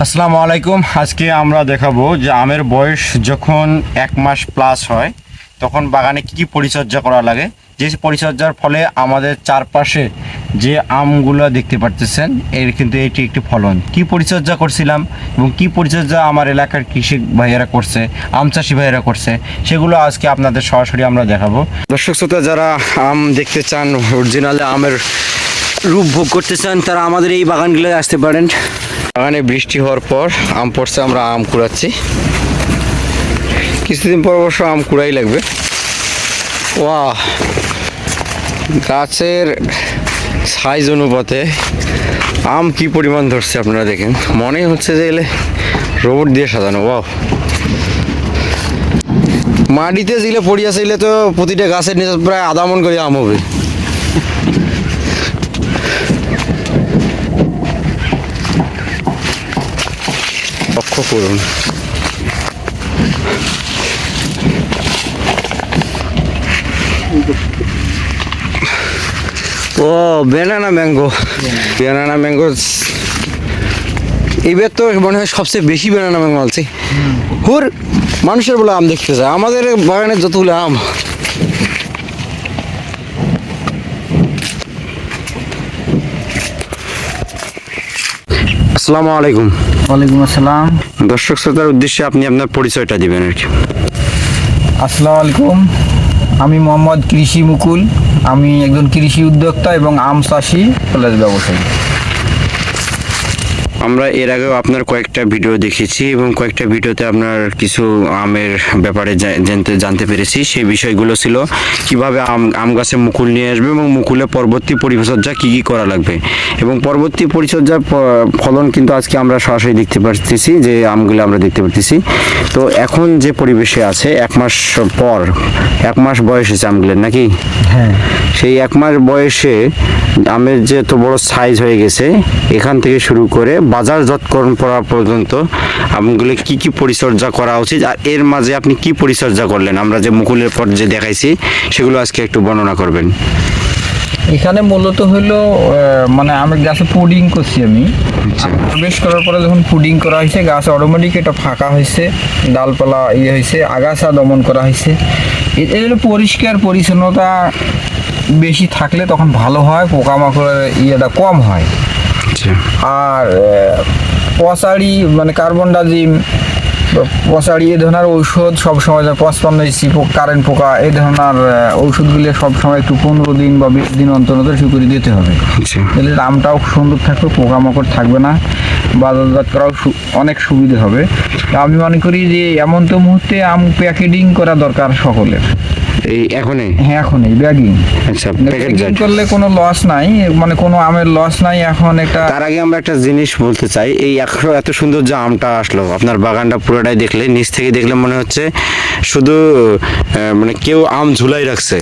আসসালামু আলাইকুম। আজকে আমরা দেখাবো যে আমের বয়স যখন 1 মাস প্লাস হয় তখন বাগানে কি পরিচর্যা করা লাগে, যে পরিচর্যার ফলে আমাদের চারপাশে যে আমগুলো দেখতে পারতেছেন এর কিন্তু এটি একটি ফলন। কি পরিচর্যা করছিলাম এবং কি পরিচর্যা আমার এলাকার কৃষক ভাইয়েরা করছে, আম চাষি ভাইয়েরা করছে, সেগুলো আজকে আপনাদের সরাসরি আমরা দেখাবো। দর্শক শ্রোতা, যারা আম দেখতে চান, অরিজিনাল আমের রূপ ভোগ করতে চান, তারা আমাদের এই বাগানগুলো আসতে পারেন। বাগানে বৃষ্টি হওয়ার পর আম পড়ছে, আমরা আম কুড়াচ্ছি। কিছুদিন পর অবশ্য আম কুড়াই লাগবে। ওয়াহ, গাছের সাইজ অনুপাতে আম কি পরিমাণ ধরছে আপনারা দেখেন, মনে হচ্ছে যে এলে রোবট দিয়ে সাজানো। ওয়াও, মাটিতে যেগুলো পড়িয়া চাইলে তো প্রতিটা গাছের নিচে প্রায় আধা মন করে আম হবে। লক্ষ্য করুন, ও ব্যানানা ম্যাঙ্গো। ব্যানানা ম্যাঙ্গো এইবার তো মনে হয় সবচেয়ে বেশি ব্যানানা ম্যাঙ্গো আলছে। হুর, মানুষের বলে আম দেখতে যায়, আমাদের বাগানের যতগুলো আম। আসসালামু আলাইকুম। ওয়ালাইকুম আসসালাম। দর্শক শ্রোতার উদ্দেশ্যে আপনি আপনার পরিচয়টা দিবেন আর কি। আসসালামু আলাইকুম, আমি মোহাম্মদ কৃষি মুকুল। আমি একজন কৃষি উদ্যোক্তা এবং আম চাষি প্লাস ব্যবসায়ী। আমরা এর আগেও আপনার কয়েকটা ভিডিও দেখেছি এবং কয়েকটা ভিডিওতে আপনার কিছু আমের ব্যাপারে জানতে পেরেছি। সেই বিষয়গুলো ছিল কিভাবে আম গাছে মুকুল নিয়ে আসবে এবং মুকুলে পরবর্তী পরিচর্যা কী কী করা লাগবে, এবং পরবর্তী পরিচর্যার ফলন কিন্তু আজকে আমরা সরাসরি দেখতে পারতেছি, যে আমগুলো আমরা দেখতে পারতেছি। তো এখন যে পরিবেশে আছে, 1 মাস পর, 1 মাস বয়স হয়েছে আমগুলোর নাকি? হ্যাঁ, সেই 1 মাস বয়সে আমের যে এত বড় সাইজ হয়ে গেছে, এখান থেকে শুরু করে বাজারজাতকরণ করা পর্যন্ত আমগুলো কি কি পরিচর্যা করা উচিত, আর এর মাঝে আপনি কি পরিচর্যা করলেন, আমরা যে মুকুলের পর যে দেখাইছি সেগুলো আজকে একটু বর্ণনা করবেন। এখানে মূলত হলো মানে আমি গাছে পুডিং করছি। আমি প্রবেশ করার পরে যখন পুডিং করা হয়েছে, গাছ অটোমেটিক এটা ফাঁকা হয়েছে, ডালপালা হয়েছে, আগাছা দমন করা হয়েছে। এর পরিষ্কার পরিচ্ছন্নতা বেশি থাকলে তখন ভালো হয়, পোকামাকড়ের ইয়েটা কম হয়। আর পচাড়ি মানে কার্বন ডাজিম, পচাড়ি এ ধরনের ঔষধ সবসময়, 55 কারেন্ট পোকা, এই ধরনের ঔষধগুলি সবসময় একটু 15 দিন বা 20 দিন অন্তর অন্তর শুরু করে দিতে হবে। তাহলে আমটাও সুন্দর থাকবে, পোকামাকড় থাকবে না, বাজারজাত করাও অনেক সুবিধা হবে। আমি মনে করি যে এমন তো মুহূর্তে আম প্যাকেটিং করা দরকার সকলের। এই এখনই? হ্যাঁ, এখনই ব্যাগিং। আচ্ছা, প্যাকেজিং করলে কোনো লস নাই, মানে কোনো আমের লস নাই। এখন একটা, তার আগে আমরা একটা জিনিস বলতে চাই, এই এত সুন্দর যে আমটা আসলো আপনার বাগানটা পুরোটাই দেখলে, নিচ থেকে দেখলে মনে হচ্ছে শুধু মানে কেউ আম ঝুলাই রাখছে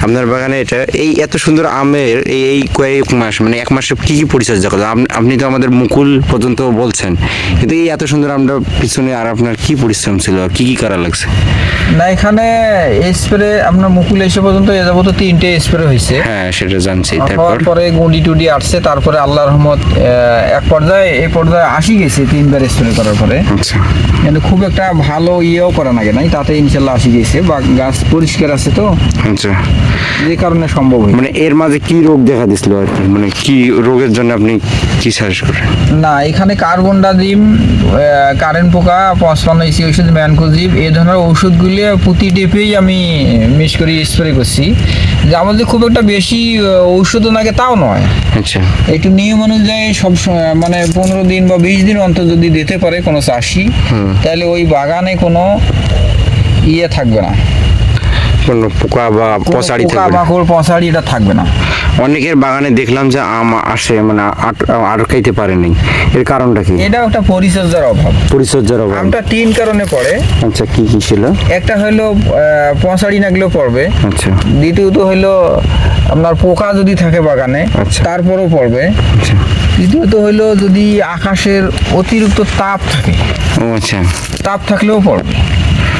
আপনার বাগানে। এটা এই এত সুন্দর আমের এই কয়েক মাস, মানে 1 মাসে কি কি পরিচর্যা করলেন আপনি? তো আমাদের মুকুল পর্যন্ত বলছেন, কিন্তু এই এত সুন্দর আমটা পিছনে আর আপনার কি পরিশ্রম ছিল, কি কি করা লাগছে? না, এখানে স্প্রে আপনার মুকুল এসে পর্যন্ত এ যাবত 3টে স্প্রে হয়েছে। হ্যাঁ, সেটা জানছি। তারপরে গুঁড়ি টুডি আসছে, তারপরে আল্লাহর রহমত এক পর্যায়ে এই পর্যায়ে আসি গেছে 3বার স্প্রে করার পরে। আচ্ছা, কিন্তু খুব একটা ভালো ইয়েও করা লাগে নাই, তাতে ইনশাল্লাহ আসি গেছে, বা গাছ পরিষ্কার আছে তো। আচ্ছা, যে কারণে সম্ভব হয়েছে। মানে এর মাঝে কি রোগ দেখা দিছিল আর কি, মানে কি রোগের জন্য আপনি কি সাজেস্ট করেন? না, এখানে কার্বন ডাজিম, কারেন্ট পোকা, 55 ঔষধ, ম্যানকোজিব, এই ধরনের ঔষধগুলি প্রতি টেপেই আমি মিক্স করে স্প্রে করছি। যে আমাদের খুব একটা বেশি ঔষধও লাগে তাও নয়। আচ্ছা, একটু নিয়ম অনুযায়ী সব মানে 15 দিন বা 20 দিন অন্তর যদি দিতে পারে কোনো চাষি, তাহলে ওই বাগানে কোনো ইয়ে থাকবে না, কোনো পোকা বা পচাড়ি পোকামাকড় পচাড়ি এটা থাকবে না। অনেকের বাগানে দেখলাম যে আম আসে মানে আটকাইতে পারেনি, এর কারণটা কি? এটা একটা পরিচর্যার অভাব। পরিচর্যার অভাব। আমটা 3 কারণে পড়ে। আচ্ছা, কি কি ছিল? একটা হলো পচাড়ি নাগলেও পড়বে। আচ্ছা। দ্বিতীয়ত হলো আপনার পোকা যদি থাকে বাগানে, আচ্ছা, তারপরেও পড়বে। আচ্ছা। তৃতীয়ত হলো যদি আকাশের অতিরিক্ত তাপ থাকে, ও আচ্ছা, তাপ থাকলেও পড়বে।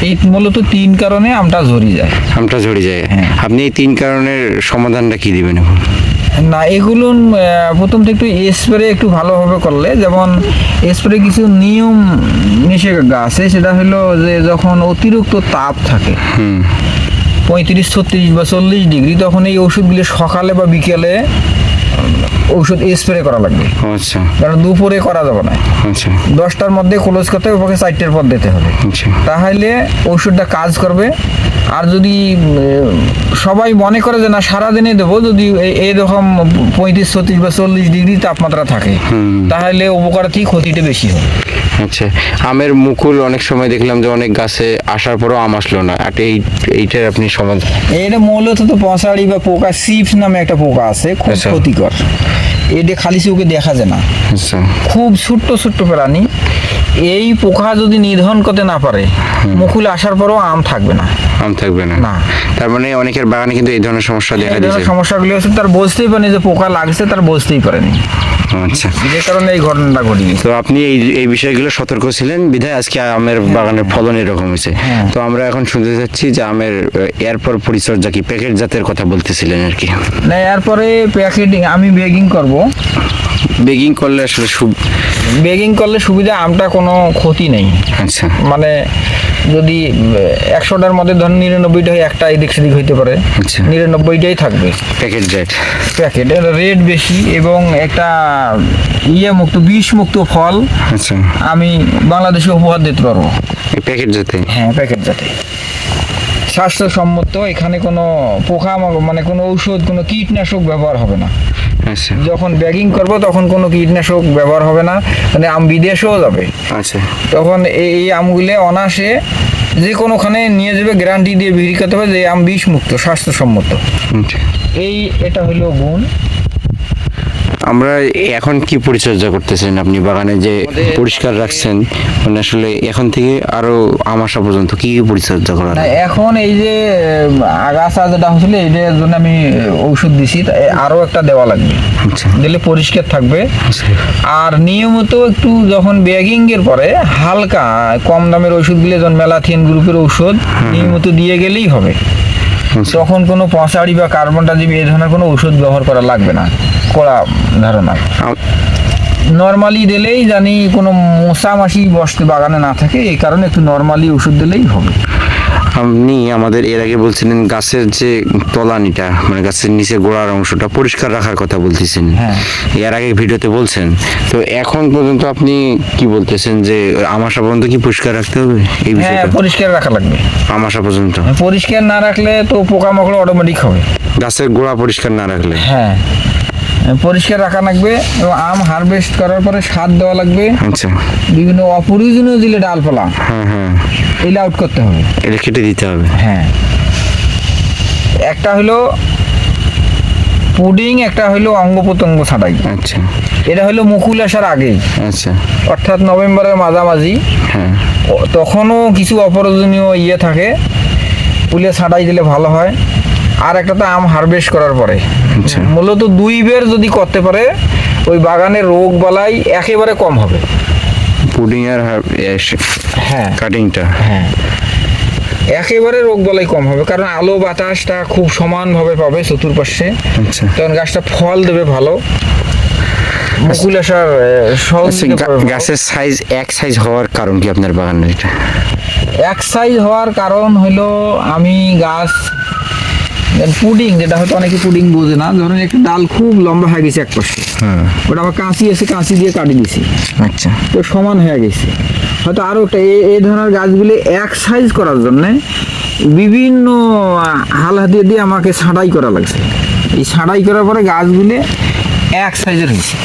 এই মূলত 3 কারণে আমটা ঝরে যায়। আমটা ঝরে যায়। হ্যাঁ। আপনি এই 3 কারণের সমাধানটা কি দিবেন এখন? না এগুলো প্রথম থেকে একটু স্প্রে একটু ভালোভাবে করলে, যেমন স্প্রে কিছু নিয়ম নিষেধাজ্ঞা আছে, সেটা হলো যে যখন অতিরিক্ত তাপ থাকে 35, 36 বা 40 ডিগ্রি, তখন এই ওষুধগুলো সকালে বা বিকেলে ঔষধ স্প্রে করা লাগবে। আচ্ছা কারণ দুপুরে করা যাবে না। আচ্ছা 10টার মধ্যে ক্লোজ করতে হবে, ওকে 4টের পর দিতে হবে, আচ্ছা তাহলে ওষুধটা কাজ করবে। আর যদি সবাই মনে করে যে না সারাদিনে দেবো, যদি এইরকম 35, 36 বা 40 ডিগ্রি তাপমাত্রা থাকে, তাহলে উপকার থেকে ক্ষতিটা বেশি হয়। আচ্ছা, আমের মুকুল অনেক সময় দেখলাম যে অনেক গাছে আসার পরেও আম আসলো না, আর এইটার আপনি সমাধান? এটা মূলত তো পঁচাড়ি বা পোকা, সিপস নামে একটা পোকা আছে, খুব আচ্ছা। ক্ষতিকর। এটা খালি চোখে দেখা যায় না, আচ্ছা খুব ছোট্ট ছোট্ট প্রাণী। এই পোকা যদি নিধন করতে না পারে, মুকুল আসার পরেও আম থাকবে না। আম থাকবে না? না। তার মানে অনেকের বাগানে কিন্তু এই ধরনের সমস্যা দেখা এই দিয়েছে। ধরনের সমস্যাগুলো হচ্ছে তার বুঝতেই পারেনি যে পোকা লাগছে, তার বুঝতেই পারেনি, আচ্ছা, যে কারণে এই ঘটনাটা ঘটিয়েছে। তো আপনি এই বিষয়গুলো সতর্ক ছিলেন বিধায় আজকে আমের বাগানের ফলন এরকম হয়েছে। হ্যাঁ। তো আমরা এখন শুনতে চাচ্ছি যে আমের এরপর পরিচর্যা কি, প্যাকেট জাতের কথা বলতেছিলেন আর কি। না এরপরে প্যাকেটিং আমি বেগিং করব। বেগিং করলে আসলে বেগিং করলে সুবিধা, আমটা কোনো ক্ষতি নেই। আচ্ছা মানে যদি 100টার মধ্যে ধরেন 99টা একটা এদিক সেদিক হইতে পারে, আচ্ছা। 99টাই থাকবে প্যাকেট জাত। প্যাকেট। এর রেট বেশি এবং একটা মুক্ত, বিষ মুক্ত ফল আচ্ছা, আমি বাংলাদেশে উপহার দিতে পারবো। এই প্যাকেট জাতে? হ্যাঁ প্যাকেট যাতে স্বাস্থ্যসম্মত, এখানে কোনো পোকা মানে কোনো ঔষধ, কোনো কীটনাশক ব্যবহার হবে না। আচ্ছা যখন ব্যাগিং করব তখন কোনো কীটনাশক ব্যবহার হবে না, মানে আম বিদেশেও যাবে, আচ্ছা তখন এই আমগুলো অনায়াসে যে কোনোখানে নিয়ে যাবে, গ্যারান্টি দিয়ে বিক্রি করতে হবে যে আম বিষ মুক্ত, স্বাস্থ্যসম্মত। আচ্ছা। এটা হলো গুণ। আমরা এখন কি পরিচর্যা করতেছেন আপনি বাগানে, যে পরিষ্কার রাখছেন, মানে আসলে এখন থেকে আরো আম আসা পর্যন্ত কি কি পরিচর্যা করা না লাগে? এখন এই যে আগাছা যেটা হচ্ছিল, এইটার জন্য আমি ঔষধ দিছি, আরও একটা দেওয়া লাগবে, আচ্ছা দিলে পরিষ্কার থাকবে। আচ্ছা আর নিয়মিত একটু যখন ব্যাগিং এর পরে হালকা কম দামের ওষুধগুলো, যেমন মেলাথিন গ্রুপের ঔষধ নিয়মিত দিয়ে গেলেই হবে। আচ্ছা। তখন কোনো পঁচাড়ি বা কার্বনটাজিম এই ধরনের কোনো ওষুধ ব্যবহার করা লাগবে না, কড়া ধারণায়। নর্মালি দিলেই জানি কোনো মশা মাছি বসতে বাগানে না থাকে, এই কারণে একটু নর্মালি ওষুধ দিলেই হবে। আপনি আমাদের এর আগে বলছিলেন গাছের যে তলানিটা, মানে গাছের নিচে গোড়ার অংশটা পরিষ্কার রাখার কথা বলতেছেন। হ্যাঁ। এর আগে ভিডিওতে বলছেন, তো এখন পর্যন্ত আপনি কি বলতেছেন যে আমাশা পর্যন্ত কি পরিষ্কার রাখতে হবে এই হ্যাঁ বিষয়টা? পরিষ্কার রাখা লাগবে। আমাশা পর্যন্ত পরিষ্কার না রাখলে তো পোকামাকড় অটোমেটিক হবে। গাছের গোড়া পরিষ্কার না রাখলে? হ্যাঁ পরিষ্কার রাখা লাগবে, এবং আম হারভেস্ট করার পরে সার দেওয়া লাগবে। আচ্ছা বিভিন্ন অপ্রয়োজনীয় দিলে ডালপালা হ্যাঁ হ্যাঁ, এগুলো আউট করতে হবে। এটা কেটে দিতে হবে। হ্যাঁ একটা হলো পুডিং, একটা হলো অঙ্গ প্রত্যঙ্গ ছাঁটাই। আচ্ছা এটা হলো মুকুল আসার আগেই, আচ্ছা অর্থাৎ নভেম্বরের মাঝামাঝি। হ্যাঁ তখনও কিছু অপ্রয়োজনীয় থাকে, পুলে ছাঁটাই দিলে ভালো হয়। আর একটা তো আম হারভেস্ট করার পরে। আচ্ছা। মূলত 2 বের যদি করতে পারে, ওই বাগানের রোগ বালাই একেবারে কম হবে। পুডিং আর হ্যাঁ কাটিংটা? হ্যাঁ একেবারে রোগ বালাই কম হবে, কারণ আলো বাতাসটা খুব সমানভাবে পাবে চতুর্পাশে, আচ্ছা তখন গাছটা ফল দেবে ভালো, মুকুল আসার সহযোগিতা পাবে ভালো। গাছের সাইজ এক সাইজ হওয়ার কারণ কি আপনার বাগানের এটা? এক সাইজ হওয়ার কারণ হলো আমি গাছ পুডিং, যেটা হয়তো অনেকে পুডিং বোঝে না, ধরেন একটা ডাল খুব লম্বা হয়ে গেছে এক পাশে, হ্যাঁ ওটা আমার কাঁচি এসে কাঁচি দিয়ে কাটি দিছি, আচ্ছা তো সমান হয়ে গেছে। হয়তো আরও একটা এই ধরনের গাছগুলি এক সাইজ করার জন্যে বিভিন্ন হাল হাতিয়ে দিয়ে আমাকে ছাঁটাই করা লাগছে। এই ছাঁটাই করার পরে গাছগুলি এক সাইজের হয়েছে।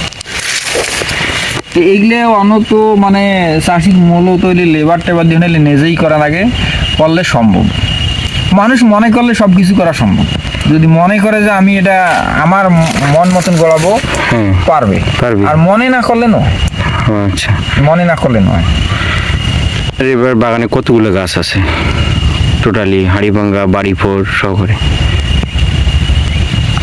তো এইগুলো অনত মানে চাষির মূলত লেবার টেবার দিয়ে হলে নিজেই করা লাগে, করলে সম্ভব। মানুষ মনে করলে সব কিছু করা সম্ভব, যদি মনে করে যে আমি এটা আমার মন মতন গড়াবো, হ্যাঁ পারবে। পারবে। আর মনে না করলে নয়, আচ্ছা। মনে না করলে নয়। এবার বাগানে কতগুলো গাছ আছে টোটালি, হাড়িভাঙ্গা বাড়িফোর সহকারে?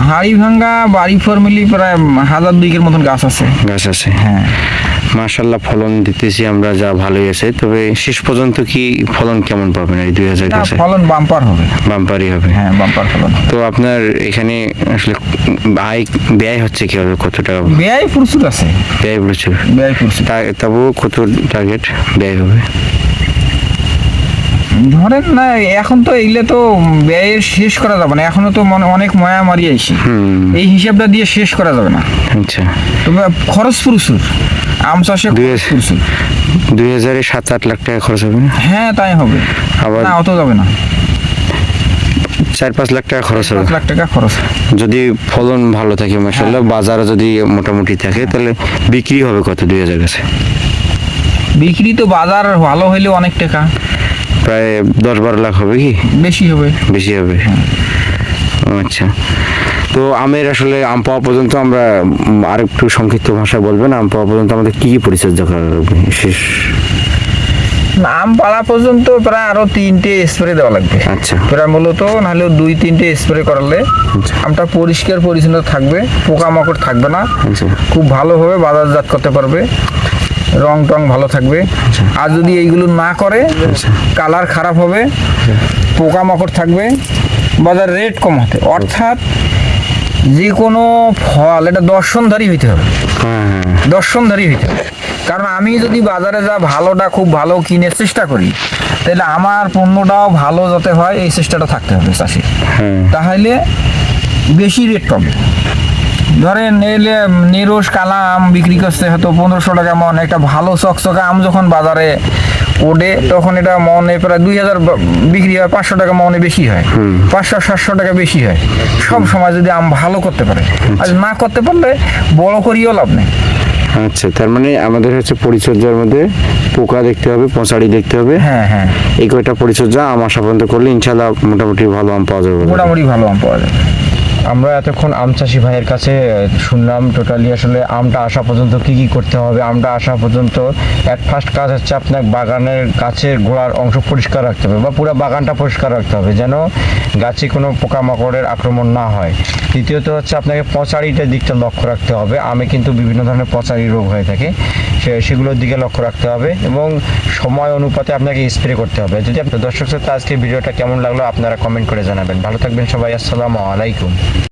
হাড়িভাঙ্গা বাড়িফোর মিলি প্রায় 1002 মতন গাছ আছে। গাছ আছে। হ্যাঁ মাশাআল্লাহ ফলন দিতেছি আমরা, যা ভালোই আছে। তবে শেষ পর্যন্ত কি ফলন কেমন পাবেন এই 2000 না, গাছে? ফলন বাম্পার হবে। বাম্পারই হবে। হ্যাঁ, বাম্পার ফলন। তো আপনার এখানে আসলে আয় ব্যয় হচ্ছে কি হবে, কত টাকা ব্যয় প্রচুর আছে, ব্যয় প্রচুর? ব্যয় প্রচুর। তবু কত টার্গেট ব্যয় হবে? ধরেন না, এখন তো এগুলো তো ব্যয়ের শেষ করা যাবে না, এখনো তো অনেক মায়া মারি আইছি, এই হিসাবটা দিয়ে শেষ করা যাবে না। আচ্ছা, তবে খরচ প্রচুর, আম চাষে খরচ প্রচুর। 2000-এ 7-8 লাখ টাকা খরচ হবে না? হ্যাঁ, তাই হবে। আবার না, অত যাবে না, 4-5 লাখ টাকা খরচ হবে। 5 লাখ টাকা খরচ। যদি ফলন ভালো থাকে মাশাআল্লাহ, বাজারে যদি মোটামুটি থাকে, তাহলে বিক্রি হবে কত 2000 গাছে? বিক্রি তো বাজার ভালো হইলে অনেক টাকা, প্রায় 10-12 লাখ হবে কি? বেশি হবে। বেশি হবে। আচ্ছা, তো আমের আসলে আম পাওয়া পর্যন্ত আমরা আর একটু সংক্ষিপ্ত ভাষায় বলবেন, আম পাওয়া পর্যন্ত আমাদের কি কি পরিচর্যা করা লাগবে শেষ? আম পাড়া পর্যন্ত প্রায় আরো 3টে স্প্রে দেওয়া লাগবে। আচ্ছা, প্রায় মূলত নাহলে 2-3টে স্প্রে করালে আমটা পরিষ্কার পরিচ্ছন্ন থাকবে, পোকামাকড় থাকবে না, আচ্ছা, খুব ভালোভাবে বাজারজাত করতে পারবে, রং টং ভালো থাকবে। আর যদি এইগুলো না করে, কালার খারাপ হবে, পোকামাকড় থাকবে, বাজার রেট কম হতে, অর্থাৎ যে কোনো ফল এটা দর্শনধারী হইতে হবে, হ্যাঁ হ্যাঁ, দর্শনধারী হইতে হবে। কারণ আমি যদি বাজারে যা ভালোটা খুব ভালো কিনে চেষ্টা করি, তাহলে আমার পণ্যটাও ভালো যাতে হয় এই চেষ্টাটা থাকতে হবে চাষির, হ্যাঁ, তাহলে বেশি রেট পাবে। ধরেন এলে নিরোষ কালা আম বিক্রি করছে হয়তো 1500 টাকা মন, একটা ভালো চকচকা আম যখন বাজারে ওঠে তখন এটা মনে প্রায় 2000 বিক্রি হয়, 500 টাকা মনে বেশি হয়, 500-700 টাকা বেশি হয়। সব সময় যদি আম ভালো করতে পারে, আর না করতে পারলে বড় করিও লাভ নেই। আচ্ছা, তার মানে আমাদের হচ্ছে পরিচর্যার মধ্যে পোকা দেখতে হবে, পচাড়ি দেখতে হবে, হ্যাঁ হ্যাঁ, এই কয়টা পরিচর্যা আম আসা পর্যন্ত করলে ইনশাল্লাহ মোটামুটি ভালো আম পাওয়া যাবে। মোটামুটি ভালো আম পাওয়া যাবে। আমরা এতক্ষণ আম চাষি ভাইয়ের কাছে শুনলাম টোটালি আসলে আমটা আসা পর্যন্ত কি কি করতে হবে। আমটা আসা পর্যন্ত এট ফার্স্ট কাজ হচ্ছে আপনার বাগানের গাছের গোড়ার অংশ পরিষ্কার রাখতে হবে, বা পুরো বাগানটা পরিষ্কার রাখতে হবে যেন গাছে কোনো পোকামাকড়ের আক্রমণ না হয়। দ্বিতীয়ত হচ্ছে আপনাকে পচাড়িটার দিকটা লক্ষ্য রাখতে হবে, আমে কিন্তু বিভিন্ন ধরনের পচাড়ি রোগ হয়ে থাকে, সেগুলোর দিকে লক্ষ্য রাখতে হবে, এবং সময় অনুপাতে আপনাকে স্প্রে করতে হবে। যদি আপনার দর্শক শ্রোতা আজকে ভিডিওটা কেমন লাগলো আপনারা কমেন্ট করে জানাবেন। ভালো থাকবেন সবাই, আসসালামু আলাইকুম।